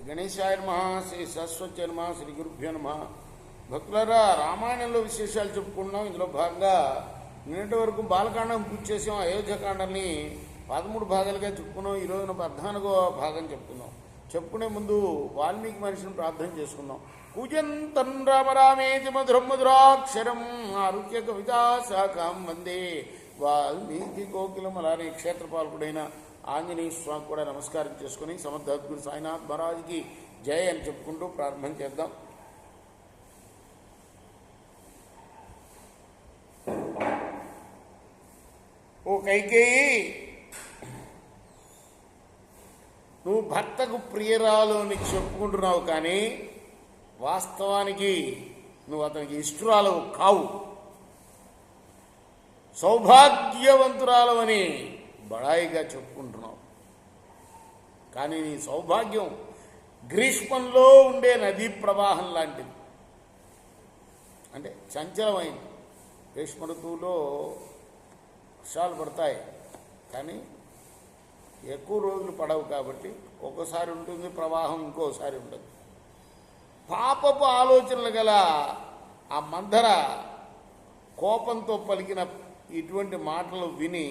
గణేశాయ నమః, శ్రీ సరస్వతి నమః, శ్రీ గురుభ్యో నమః. భక్తులారా, రామాయణంలో విశేషాలు చెప్పుకున్నాం. ఇందులో భాగంగా నిన్నటి వరకు బాలకాండం పూర్తి చేసాం. అయోధ్యకాండాన్ని 13 భాగాలుగా చెప్పుకున్నాం. ఈ రోజున 14వ భాగం చెప్పుకున్నాం. చెప్పుకునే ముందు వాల్మీకి మనిషిని ప్రార్థన చేసుకున్నాం. కూజంతం రామ రామేతి మధురం మధురాక్షరం ఆరుహ్య కవితా శాఖం వందే వాల్మీకి కోకిలం. అలానే క్షేత్రపాలకుడైన ఆంజనేయ స్వామి కూడా నమస్కారం చేసుకుని సమర్థద్గురు సాయినాథ్ మహారాజ్కి జయ అని చెప్పుకుంటూ ప్రారంభం చేద్దాం. ఓ కైకేయి, నువ్వు భర్తకు ప్రియరాలు అని చెప్పుకుంటున్నావు, కానీ వాస్తవానికి నువ్వు అతనికి ఇష్టరాలవు కావు. సౌభాగ్యవంతురాలవని బడాయిగా చెప్పుకుంటున్నావు, కానీ నీ సౌభాగ్యం గ్రీష్మంలో ఉండే నదీ ప్రవాహం లాంటిది. అంటే చంచలమైంది. గ్రీష్మ ఋతువులో వర్షాలు పడతాయి, కానీ ఎక్కువ రోజులు పడవు. కాబట్టి ఒక్కోసారి ఉంటుంది ప్రవాహం, ఇంకోసారి ఉండదు. పాపపు ఆలోచనలు గల ఆ మందర కోపంతో పలికిన ఇటువంటి మాటలు విని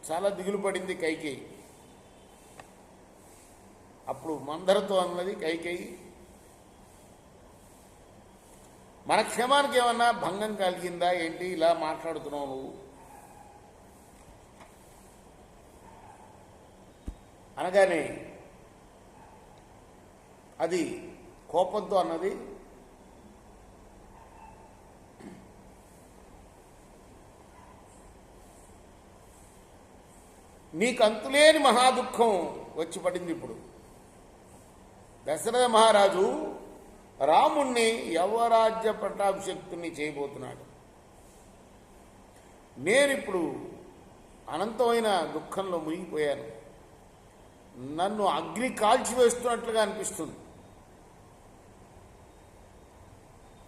చాలా దిగులు పడింది కైకేయి. అప్పుడు మందరతో అన్నది కైకేయి, మన క్షేమానికి ఏమన్నా భంగం కలిగిందా ఏంటి, ఇలా మాట్లాడుతున్నావు నువ్వు అనగానే అది కోపంతో అన్నది, నీకు అంతులేని మహాదుఖం వచ్చి పడింది. ఇప్పుడు దశరథ మహారాజు రాముణ్ణి యవరాజ్య పట్టాభిషక్తుని చేయబోతున్నాడు. నేనిప్పుడు అనంతమైన దుఃఖంలో మునిగిపోయాను. నన్ను అగ్ని కాల్చివేస్తున్నట్లుగా అనిపిస్తుంది.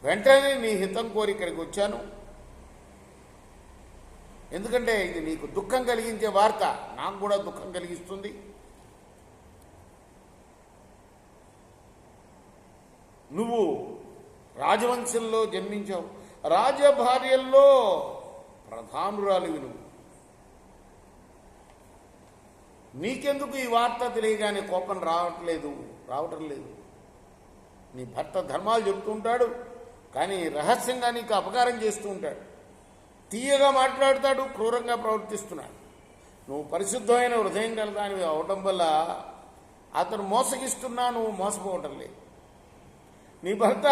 వెంటనే నీ హితం కోరి ఇక్కడికి వచ్చాను. ఎందుకంటే ఇది నీకు దుఃఖం కలిగించే వార్త, నాకు కూడా దుఃఖం కలిగిస్తుంది. నువ్వు రాజవంశంలో జన్మించావు, రాజభార్యల్లో ప్రధానురాలివి నువ్వు. నీకెందుకు ఈ వార్త తెలియగానే కోపం రావటం లేదు. నీ భర్త ధర్మాలు చెప్తుంటాడు, కానీ రహస్యంగా నీకు అపకారం చేస్తూ ఉంటాడు. తీయగా మాట్లాడతాడు, క్రూరంగా ప్రవర్తిస్తున్నాడు. నువ్వు పరిశుద్ధమైన హృదయం కలదానివి అవటం వల్ల అతను మోసగిస్తున్నా నువ్వు మోసపోవటం లేదు. నీ భర్త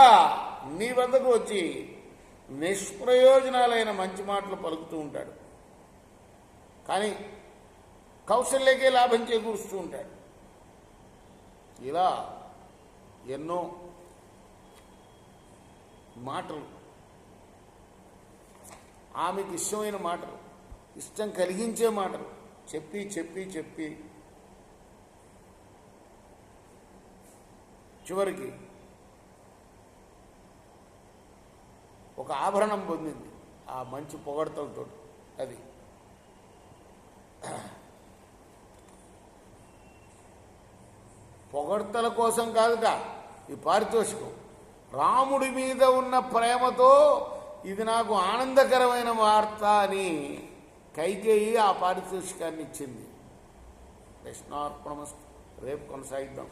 నీ వద్దకు వచ్చి నిష్ప్రయోజనాలైన మంచి మాటలు పలుకుతూ ఉంటాడు, కానీ కౌశల్యకే లాభం చేకూరుస్తూ ఉంటాడు. ఇలా ఎన్నో మాటలు, ఆమెకు ఇష్టమైన మాటలు, ఇష్టం కలిగించే మాటలు చెప్పి చెప్పి చెప్పి చివరికి ఒక ఆభరణం పొందింది ఆ మంచి పొగడ్తలతో. అది పొగడ్తల కోసం కాదుగా ఈ పారితోషికం. రాముడి మీద ఉన్న ప్రేమతో ఇది నాకు ఆనందకరమైన వార్త అని కైకేయి ఆ పారితోషికాన్ని ఇచ్చింది. కృష్ణార్పణమస్తు. రేపు కొనసాగిద్దాం.